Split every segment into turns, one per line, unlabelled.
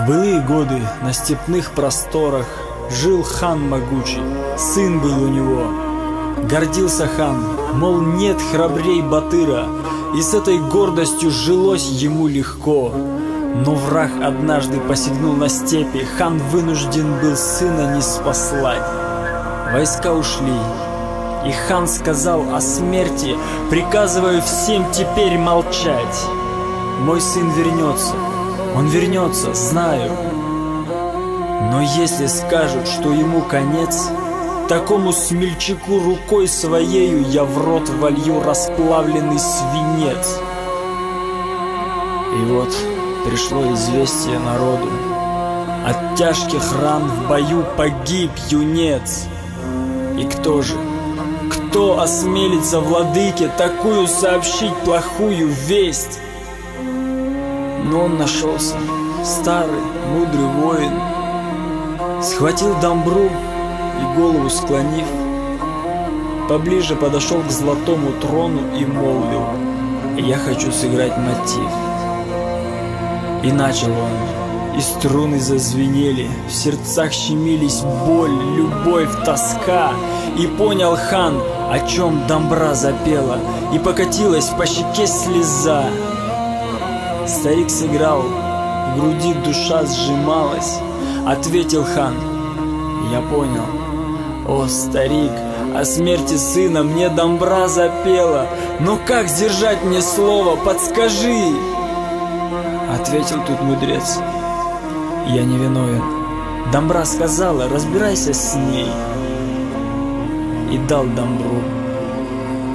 В былые годы на степных просторах жил хан могучий, сын был у него. Гордился хан, мол, нет храбрей Батыра, и с этой гордостью жилось ему легко. Но враг однажды посягнул на степи, хан вынужден был сына ниспослать. Войска ушли, и хан сказал о смерти: приказываю всем теперь молчать. Мой сын вернется, он вернется, знаю. Но если скажут, что ему конец, такому смельчаку рукой своею я в рот волью расплавленный свинец. И вот пришло известие народу: от тяжких ран в бою погиб юнец. И кто же, кто осмелится владыке такую сообщить плохую весть? Но он нашелся, старый, мудрый воин, схватил домбру и, голову склонив, поближе подошел к золотому трону и молвил: я хочу сыграть мотив. И начал он, и струны зазвенели, в сердцах щемились боль, любовь, тоска. И понял хан, о чем домбра запела, и покатилась по щеке слеза. Старик сыграл, в груди душа сжималась. Ответил хан: я понял. О, старик, о смерти сына мне домбра запела, но как сдержать мне слово, подскажи. Ответил тут мудрец: я не виновен. Домбра сказала: разбирайся с ней. И дал домбру,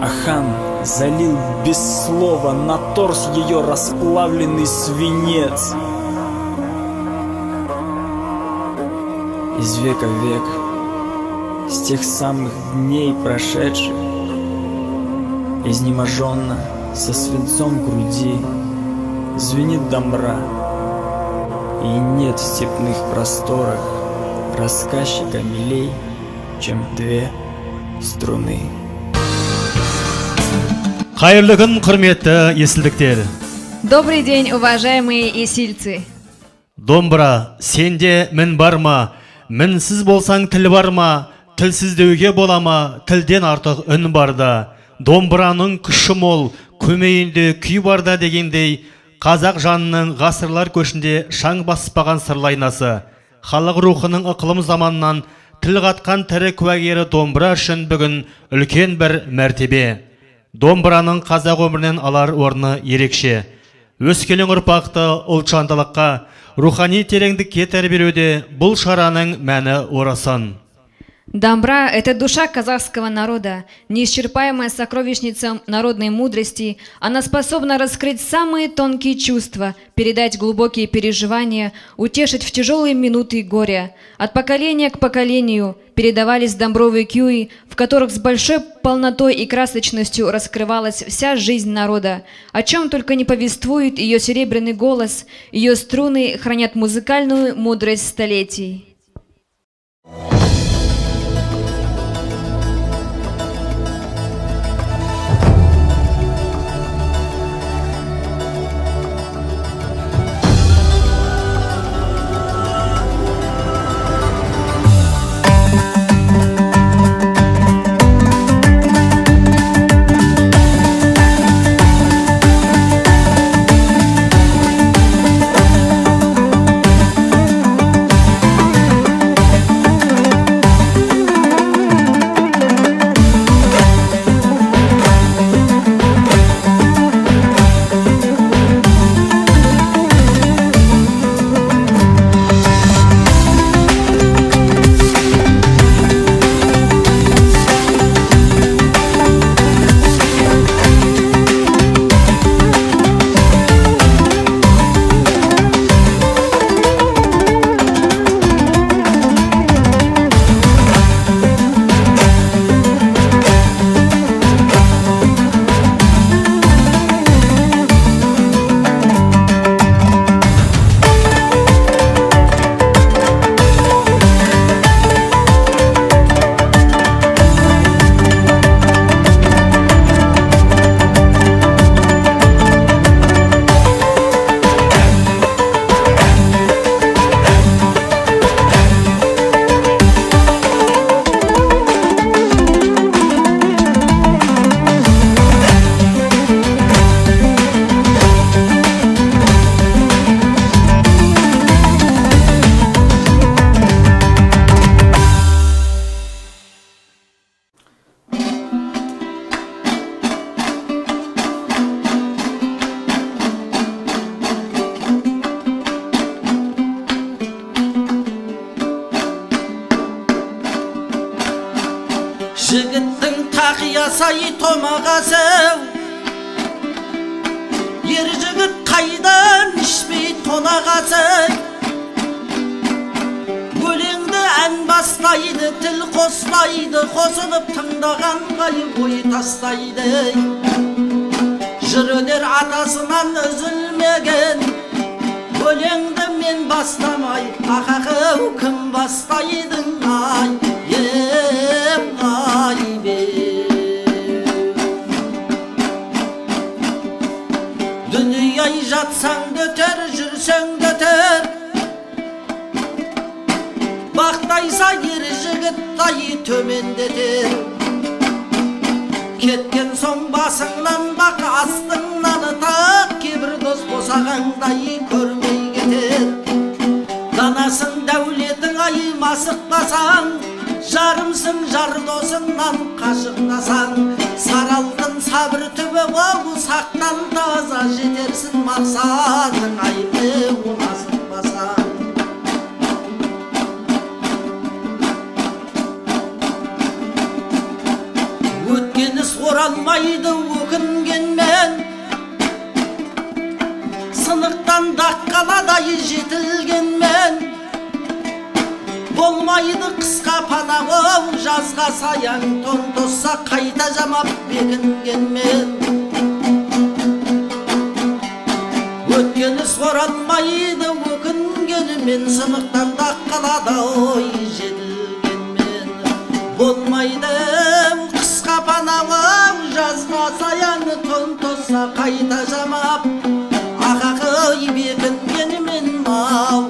а хан залил без слова на торс ее расплавленный свинец. Из века в век, с тех самых дней прошедших, изнеможенно, со свинцом в груди, звенит домбра, и нет в степных просторах рассказчика милей, чем две струны.
Хайырлы күн, құрметті есілдіктер.
Добрый день, уважаемые есильцы.
Домбыра, сенде мін бар ма? Мінсіз болсаң тіл бар ма? Тілсіздеуге бола ма? Тілден артық үн барда. Домбыраның күші мол, көмейінде күй барда дегендей, қазақ жанының ғасырлар көшінде шаң баспаған сырлайнасы, халық рухының ықылым заманнан тіл қатқан тірі куәгері домбыра үшін бүгін үлкен бір мәртебе. Домбыраның қазақ өмірінен алар орны ерекше. Өскелең ұрпақты ұлтжандылыққа, рухани тереңдікке тәрбиелеуде бұл шараның мәні орасан.
Домбра – это душа казахского народа, неисчерпаемая сокровищница народной мудрости. Она способна раскрыть самые тонкие чувства, передать глубокие переживания, утешить в тяжелые минуты горя. От поколения к поколению передавались домбровые кюи, в которых с большой полнотой и красочностью раскрывалась вся жизнь народа. О чем только не повествует ее серебряный голос, ее струны хранят музыкальную мудрость столетий.
жігіттің тақия сай томағасы, ер жігіт қайдан ішпей тонағасы. Өлеңді ән бастайды, тіл қостайды, қосылып тыңдаған қайып ой тастайды. Жыр өнер атасынан үзілмеген, өлеңді мен бастамай, ақақау кім бастайды ай, ай бе. Дүние жатсаң дөтер, жүрсең дөтер, бақтайса ер жігіт тай төмендетер. Кеткен соң басыңнан бақ, астыңнан тақ, кейбір дос босағаңдай көрмей кетер. Данасың дәулетің ай масықпасаң, жарымсың жар досыңнан қашықпасаң. Саралтын сабыр түбі оу сақтан таза, жетерсін мақсатың ай асықпасаң. Өткеніс оралмайды өкінгенмен, сынықтан даққаладай жетілгенмен. Болмайды қысқа панау, жазға саяң тон тосса қайта жамап бекінгенмен. Өткеніс оралмайды өкінгенмен, сынықтан даққаладай жетілгенмен. Болмайды қысқа панау, жазға саяң тон тосса қайта жамап ақақай бекінгенмен ау.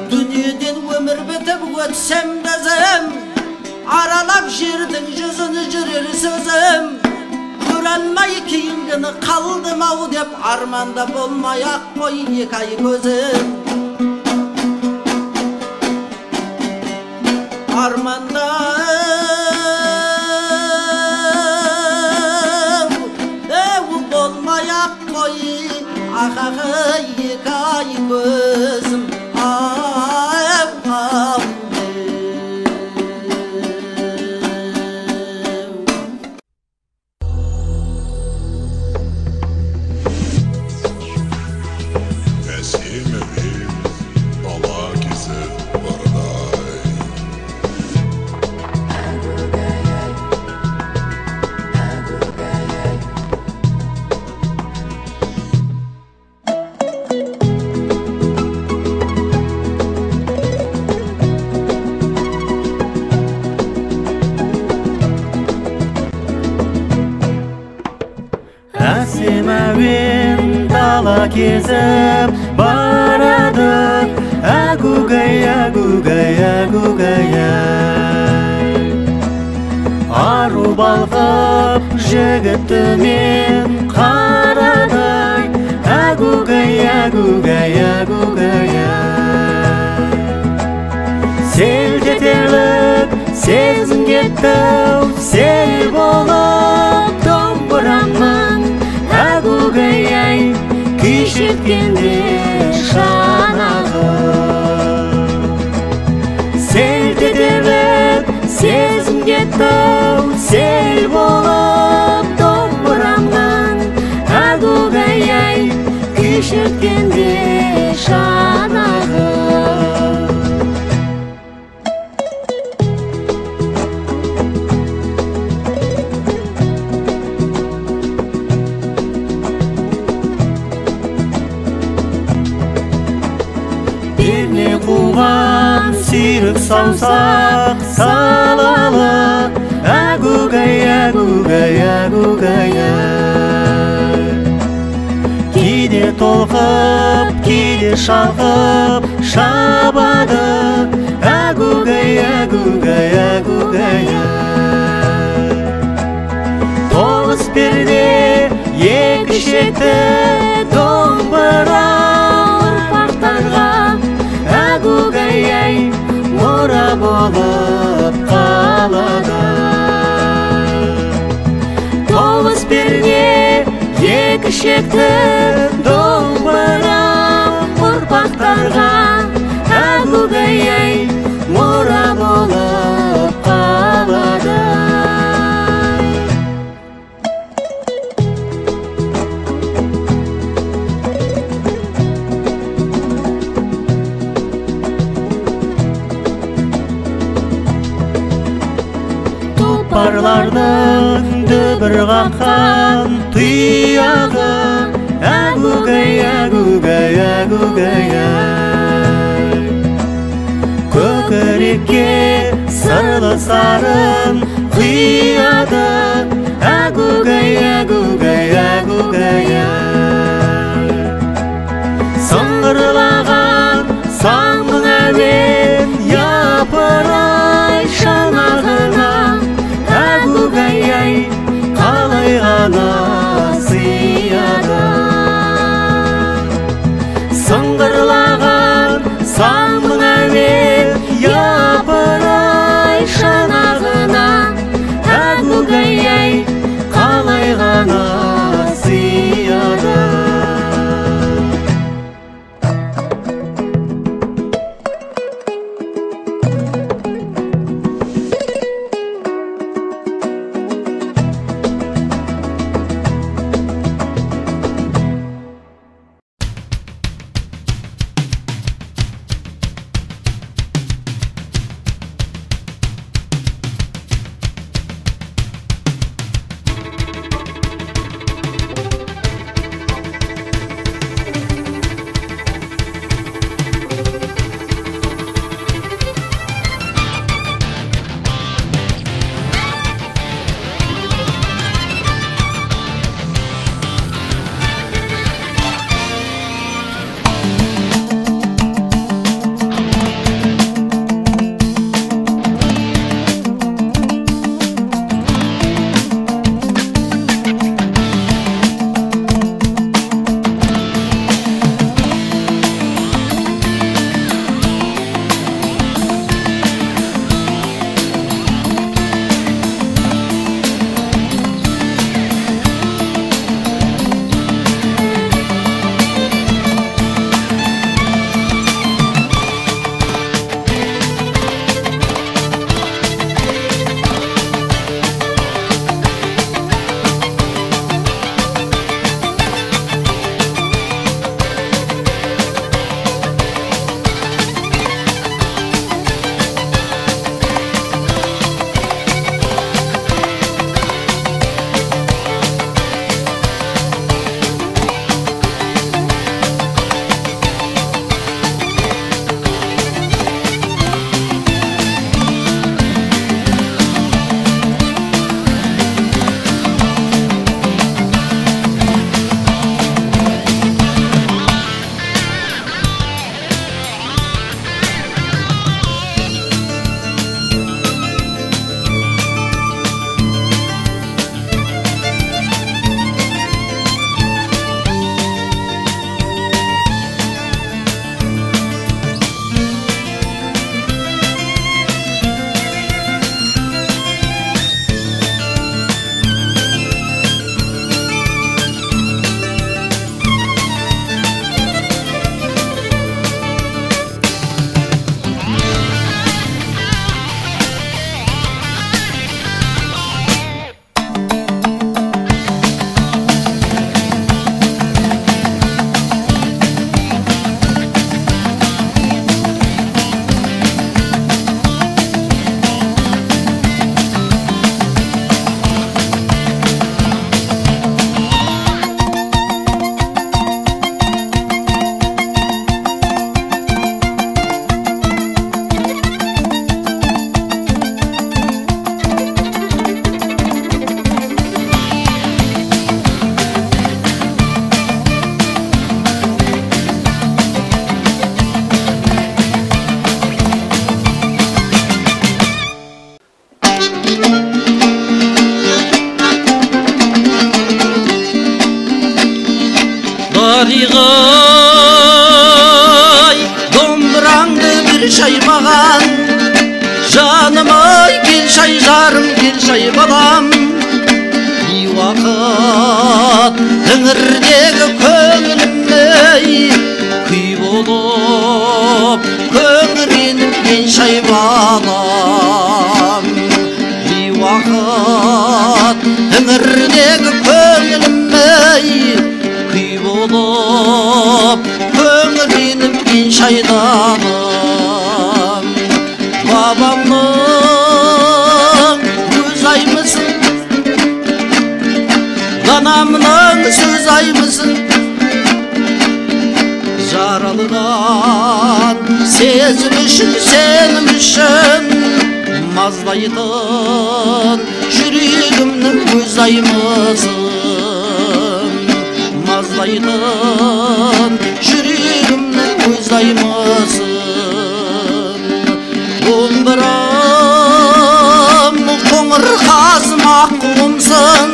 Дүниеден өмір бітіп өтсем бізім, аралап жердің жүзін жүрер сөзім. Көре алмай кейінгіні қалдым ау деп, арманда болмай ақ қой екі ай көзім. Арманда болмай ақ қой ақақай екі ай көзім.
Әсем әуен дала кезіп барады, әгугай, әгугай, әгугай. Ару балқып жігіт төмен қарады, әгугай, әгугай, әгугай. Селтетерлік сезім кетті, сел болып домбырамның әгугай, күйшеткенде шанағы. Селтетерлік сезім кетті, сел болып домбырамның әгугай, күйшеткенде шанағы. Перне қуған сүйрік саусақ салалы, әгугай, әгугай, әгугай. Кейде толқып, кейде шалқып шабады, әгугай, әгугай, әгугай. Тоғыз перде екі шекті домбыра ұрпақтарға, әгугай, мұра болып қалады. Тоғыз перде екі шекті домбыра ұрпақтарға, Айлардың дүбір қаққан тұяғы әгугай, әгугай, әгугай, көкірекке сырлы сарын құяды әгугай, әгугай, әгугай, сыңғырлаған саңның әуен япырай шанағына әгугай, қалай ғана сыяды сыңғырлаған саңның әуен япырай шанағына әгугай, қалай ғана сыяды.
Tarigay dombrangdı bir şaymagan Canım ay gel şay jarım gel şay balam Bir vakit hıngırdegi köngülümde Kıy bolup köngürenip gel şay balam Bir vakit hıngırdegi köngülümde Kıy bolup köngürenip gel şay balam Babamın göz aymışsın ойлаймысың? Жаралған сезім үшін, сенім үшін маздайтын жүрегімнің көз аймысың. Маздайтын жүрегімнің көз аймысың. Домбырам қоңыр қазмақ құлымсың,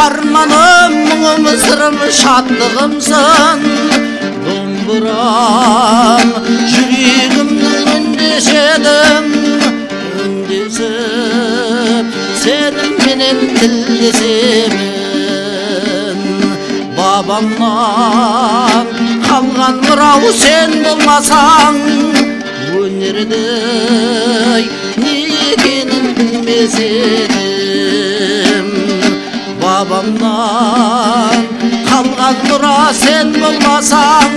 арманым мұңым сырым шаттығымсың. Домбырам жүрегімнің үндеседің, үндесіп сенімменен тілдесемін. Бабамнан қалған мұрау сен болмасаң, өнердің не екенін білмес едім. Бабамнан қалған мұра сен болмасаң,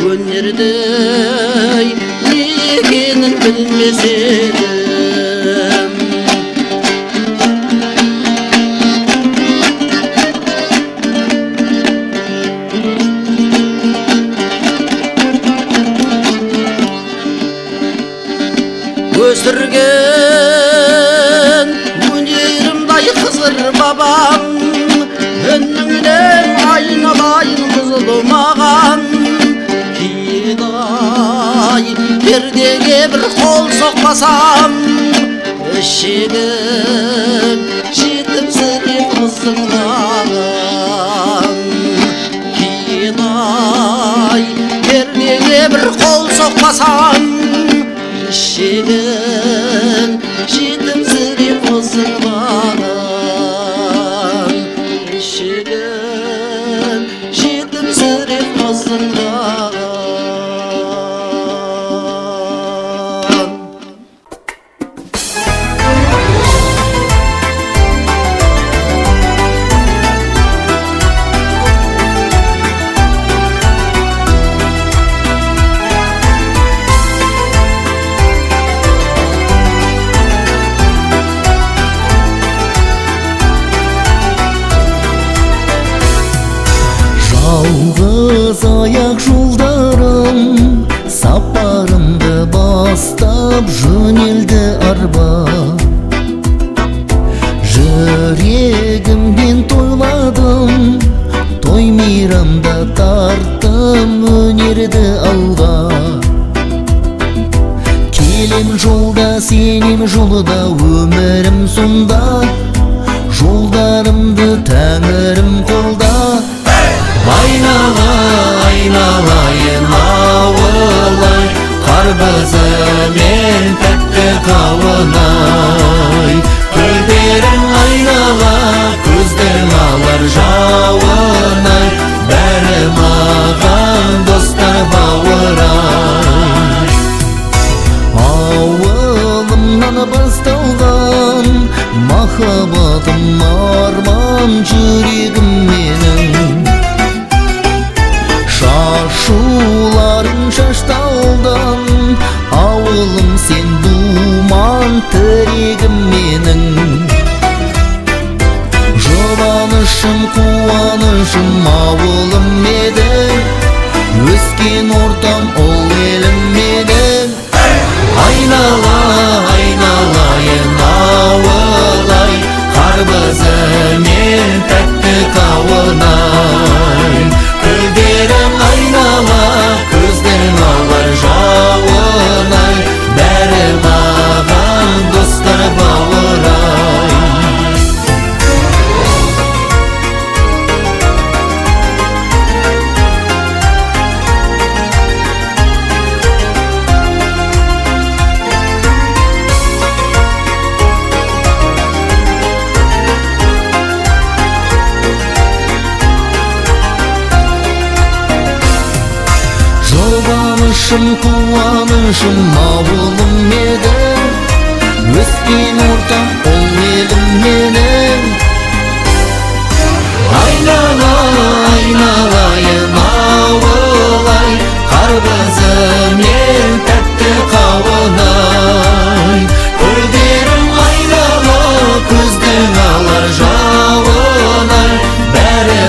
өнердің не екенін білмес едім. Өсірген өнерімдай қызыр бабам, үніңнен айналайын бұзылмаған. Кидай пердеге бір қол соқпасам, ішегім жетімсіреп қызыңдаған. Кидай пердеге бір қол соқпасам, ішегім жетімсіреп қызыңдаған. Ішегім жетімсіреп қызыңдаған.
Жалғыз аяқ жолдарым сапарымды бастап жөнелді арба. Жүрегіммен тойладым, той мейрамда тарттым өнерді алға. Келем жолда, сенем жолда, өмірім сонда, жолдарымды тәңірім қолда. Айналайын ауылай, қарбызымен тәтті қауынай. Көздерің айнала, көздің алар жауынай, бәрі маған достар бауырай. Ауылымнан басталған махаббатым арман жүрегім менің. Шашуларың шашталдан, ауылым сен думан тірегім менің. Жұбанышым, қуанышым ауылым едің, өскен ортам ол елім менің. Айналайын ауылай, қарбызымен тәтті қауынай. Көздерің айнала, көздің алар жауынай, бәрі маған достар бауырай. Жұбанышым, қуанышым ауылым едің, өскен ортам ол елім менің. Айналайын ауылай, қарбызымен тәтті қауынай. Көздерің айнала, көздің алар жауынай, бәрі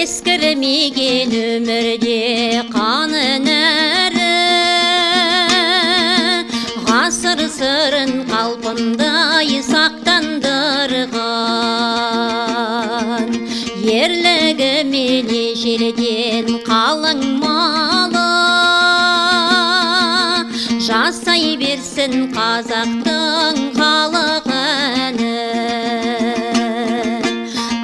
ескірмеген өмірде қанын әрі, ғасыр сырын қалпындай сақтандырған, ерлігі мен ежелден қалың малы, жасай берсін қазақтың халық әні.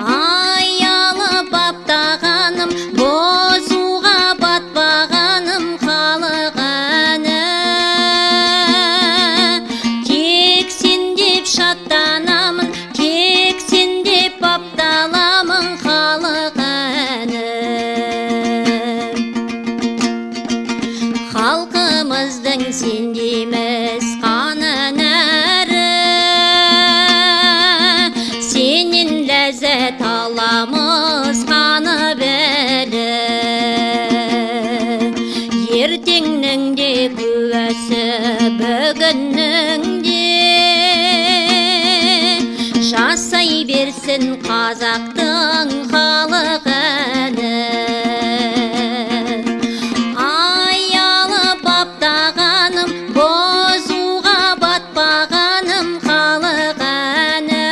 Аялып баптағаным, бозуға батпағаным халық әні. Тек сен деп шаттанамын, тек сен деп бапталамын халық әні. Халқымыздың сендеміз қанын әрі, сенен ләззат аламыз қаны бәрі. Ертеңнің де куәсі бүгіннің де, жасай берсін қазақтың халық әні. Аялып баптағаным, бозуға батпағаным халық әні.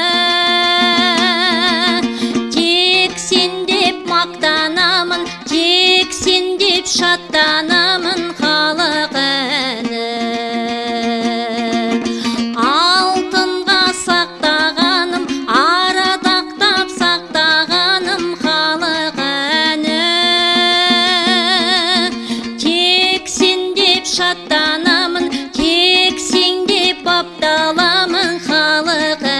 Тек сен деп мақтанамын, тек сен деп шаттанамын халық әні. Алтынға сақтағаным, арадақтап сақтағаным халық әні. Тек сен деп шаттанамын, тек сен деп бапталамын халық әні.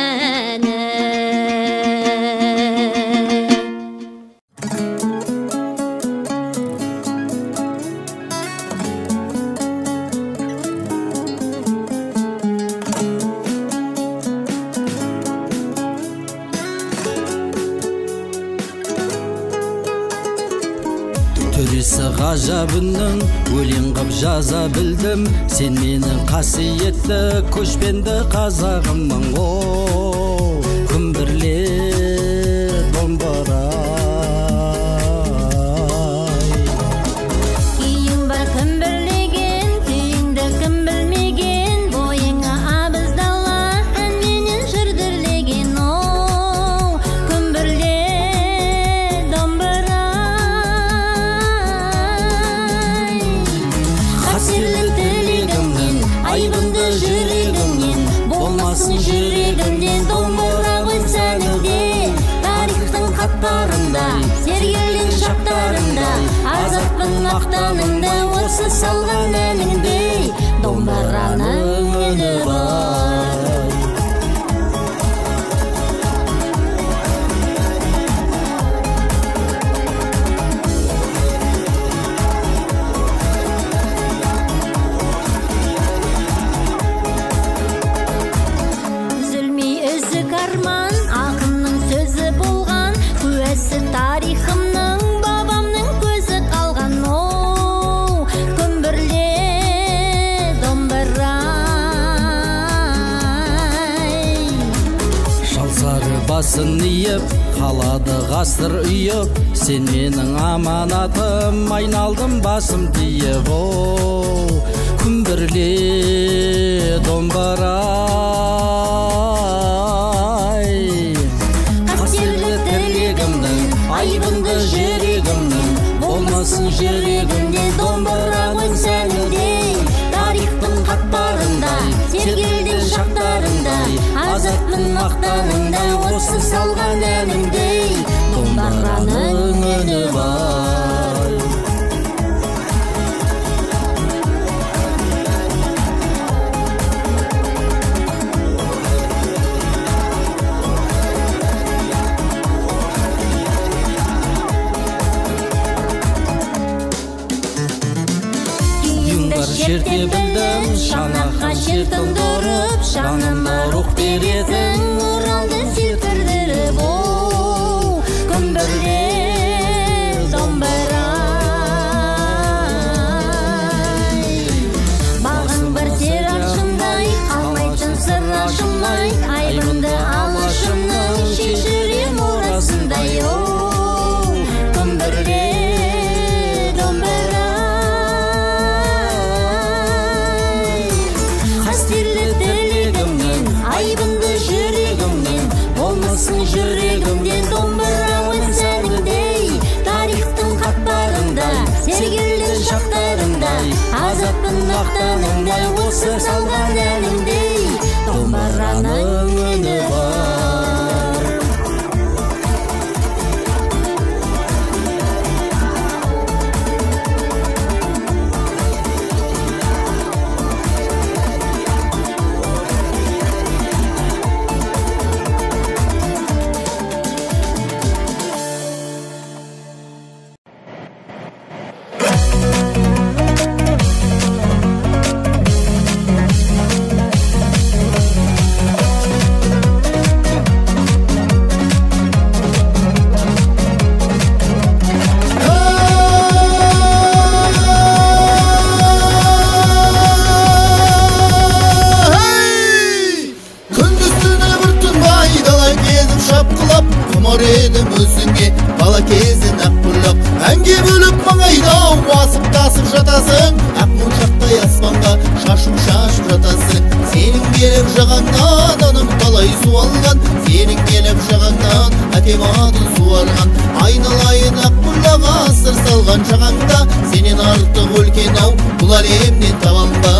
Төресі ғажабының өлең қып жаза білдім, сен менің қасиетті көшпенді қазағымның. О, күмбірле домбырай.
Күйің бар кім бірлеген, күйіңді кім білмеген, бойыңа абыздала әнменен жүрдірлеген. О, күмбірле домбырай. Қасірлі тілегімнен, айбынды жүрегімнен, болмасын жүрегімде домбыра қойса әніңде. Тарихтың хаттарында, сергелден шақтарында, азатпын мақтанымда, осы салған әніңде домбыраның үні бар. Үзілмей үзік арман, ақынның сөзі болған, куәсі тарихымның, бабамның көзі қалған. О, күмбірле домбырай.
Шалсары басын иіп, қалады ғасыр үйіп, сен менің аманатым, айналдым басым тиіп. О, күмбірле домбырай. Қасірлі тілегімнің, айбынды жүрегімнің, болмасын жүрегімде домбыра қойса әніңде. Тарихтың хаттарындай, сергелден шақтарындай, азатпын мақтанымда, осы салған әніңде домбыраның үні бар. Жерде білдім, шанаққа жер тұндырып, жаныма рух беретін, оралды селкірдіріп. О, күмбірле домбырай. Бағың бір тер ашымдай, қалмайтын сыр ашымай, айбынды алышымның шешірем орасындай. О, күмбірле ватаныңдай осы салған әніңдей домбыраның үні бар.
Бала кезін ақ бұлақ әнге бөліп маңайдау басып тасып жатасың, ақ моншақтай аспанға шашып жатасың. Сенің келіп жағаңнан анам талай суалған, сенің келіп жағаңнан әкем атын суарған. Айналайын ақ бұлақ асыр салған жағаңда, сенен артық өлкен ау бұл әлемнен табам ба.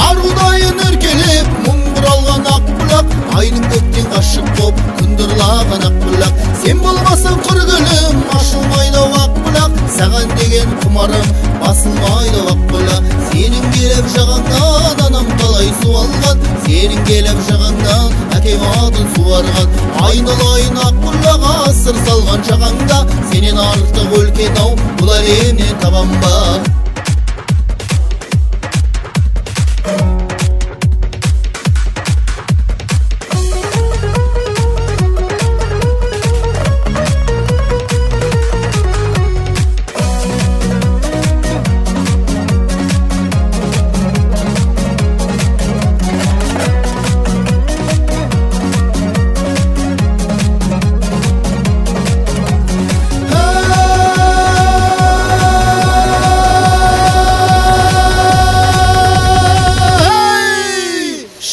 Арудайын өркелеп мұң бұралған ақ бұлақ, айның көктен ғашық боп күндірлаған ақ бұлақ. Сен болмасаң құр гүлім ашылмайды ақ бұлақ, саған деген құмарым басылмайды ақ бұлақ. Сенің келіп жағаңнан анам талай суалған, сенің келіп жағаңнан әкем атын суарған. Айналайын ақ бұлақ асыр салған жағаңда, сенен артық өлкен ау бұл әлемнен табам ба.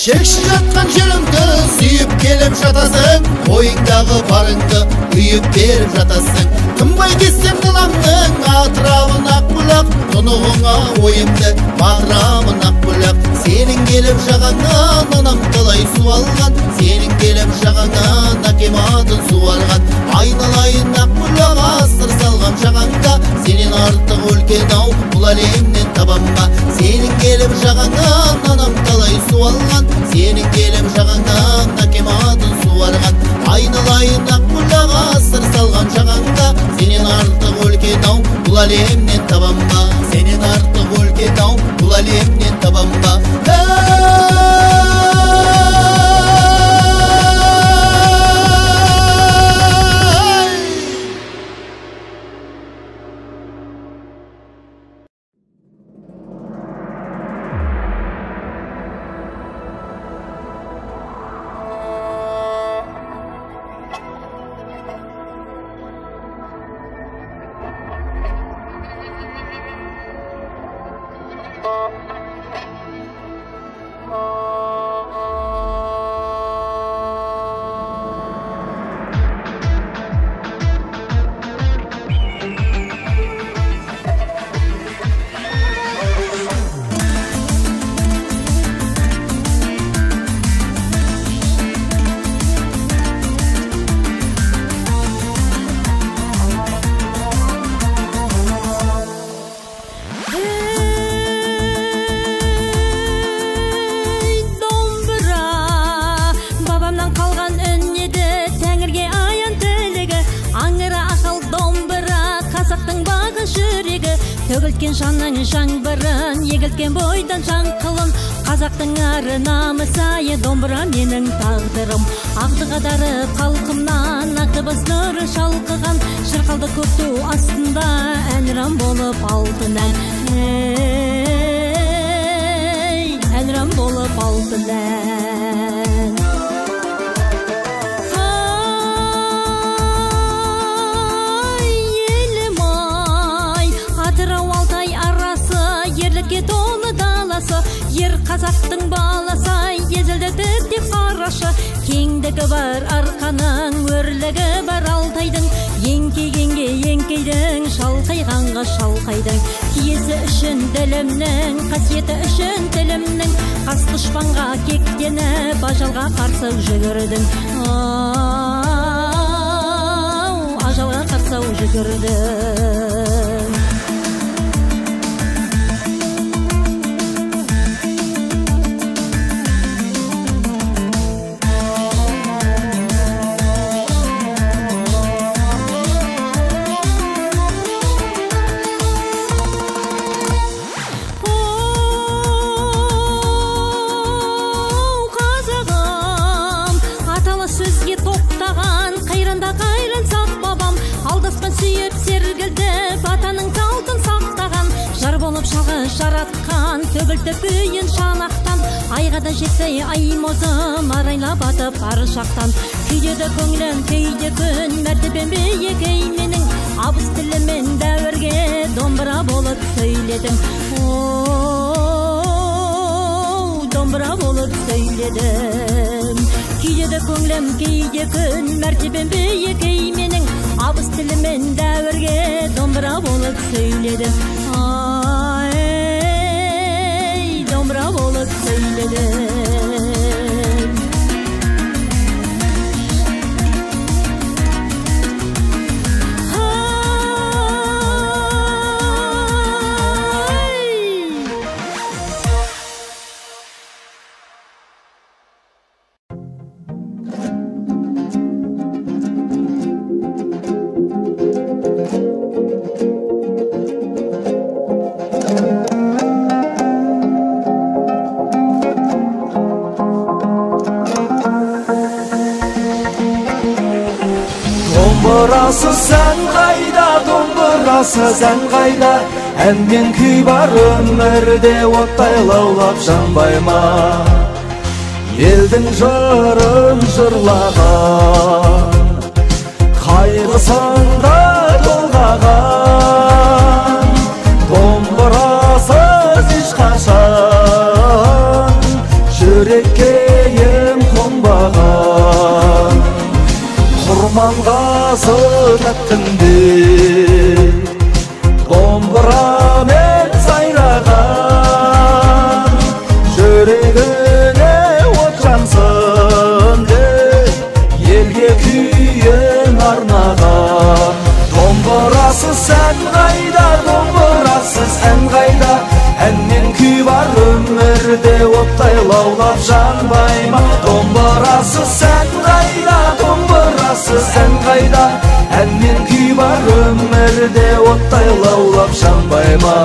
Шекші жатқан жерімді сүйіп келіп жатасың, ойыңдағы барыңды үйіп беріп жатасың. Тынбай кессем далаңның атырауын ақ бұлақ, тұнығыңа ойымды батырамын ақ бұлақ. Сенің келіп жағаңнан анам талай суалған, сенің келіп жағаңнан әкем атын суарған. Айналайын ақ бұлақ асыр салған жағаңда, сенен артық өлкен ау бұл әлемнен табам ба. Сенің келіп жағаңнан анам талай суалған, сенің келіп жағаңнан әкем атын суарған. Айналайын ақ бұлақ асыр салған жағаңда, сенен артық өлкен ау бұл әлемнен табам ба. Сенен артық өлкен ау бұл әлемнен табам ба.
Төгілткен жанның жаңбырын, егілткен бойдан жаңқылын, қазақтың ары намысайы домбыра менің тағдырым. Ағдығадары қалқымнан ақтыбыз нұры шалқыған, шырқалды көкту астында әнұран болып алтын ән. Әнұран болып алтын ән. Толы даласы, ер қазақтың баласы, езілді тіпті қарашы. Кеңдігі бар арқаның, өрлігі бар алтайдың, еңкейгенге еңкейді көңілің, шалқайғанға шалқайдың. Киесі үшін ділімнің, қасиеті үшін тілімнің, қас дұшпанға кектеніп, ажалға қарсы жүгірдің. Ажалға қарсы жүгірдің. Сүйіп сергілдіп, атаның салтын сақтаған, жар болып шалғы жаратқан, төгілді бүйін шанақтан. Айға да жетсей аймозым, арайла батып ары шақтан. Күйдеді көңілім, кейде күн, мәртебем биік менің, абыз тілімен дәуірге домбыра болып сөйледім. Домбыра болып сөйледім. Күйдеді көңілім, кейде күн, мәртебем биік менің, абыз тілімен дәуірге домбыра болып сөйледім. Ай, домбыра болып сөйледім.
Домбырасы сән қайда, домбырасы сән қайда, ән мен күй бар өмірде оттай лаулап жанбай ма? Елдің жырын жырлаған, қайғысында толғаған, домбырасыз ешқашан жүрекке ем қонбаған. Құрманғасы тәттімде домбырамен сайраған, жүрегіне от жансын деп елге күйін арнаған. Домбырасы сән қайда, домбырасыз ән қайда, ән мен күй бар өмірде оттай лаулап жанбай ма? Домбырасы сән қайда, домбырасыз ән қайда, ән мен күй бар өмірде оттай лаулап жанбай ма?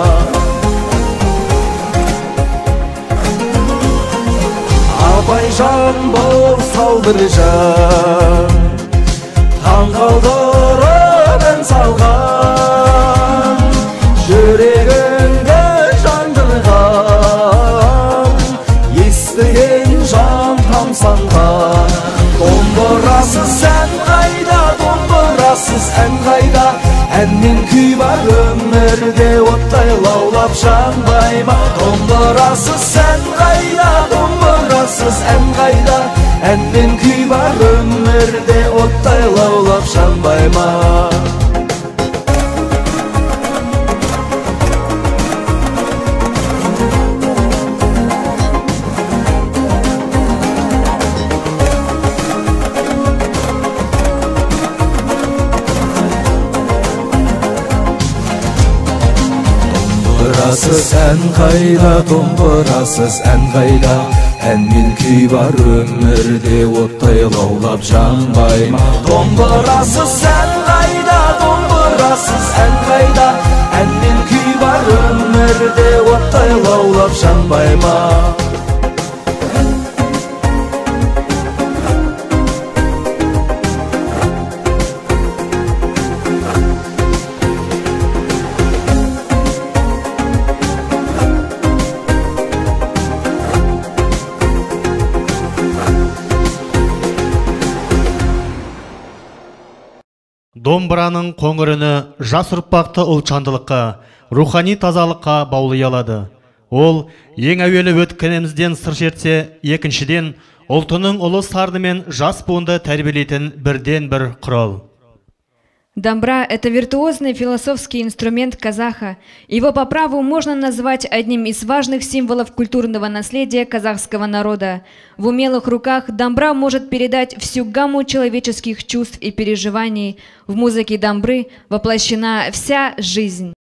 Абайжан бол сал бір жан, таң қалдырып ән салған, жүрегіңді жандырған, естіген жан тамсанған. Домбырасыз ән қайда, домбырасыз ән қайда, ән мен күй бар өмірде оттай лаулап жанбай ма? Домбырасыз ән қайда, домбырасыз ән қайда, ән мен күй бар өмірде оттай лаулап жанбай ма? Домбырасыз ән қайда, домбырасыз ән қайда, ән мен күй бар өмірде оттай лаулап жанбай ма? Домбырасыз ән қайда, домбырасыз ән қайда, ән мен күй бар өмірде оттай лаулап жанбай ма?
Домбыраның қоңырыны жас ұрпақты ұлтжандылыққа, рухани тазалыққа баулай алады. Ол ең әуелі өткенімізден сыр шертсе, екіншіден ұлтының ұлы сарынымен жас буынды тәрбиелейтін бірден бір құрал.
Домбра – это виртуозный философский инструмент казаха. Его по праву можно назвать одним из важных символов культурного наследия казахского народа. В умелых руках домбра может передать всю гамму человеческих чувств и переживаний. В музыке домбры воплощена вся жизнь.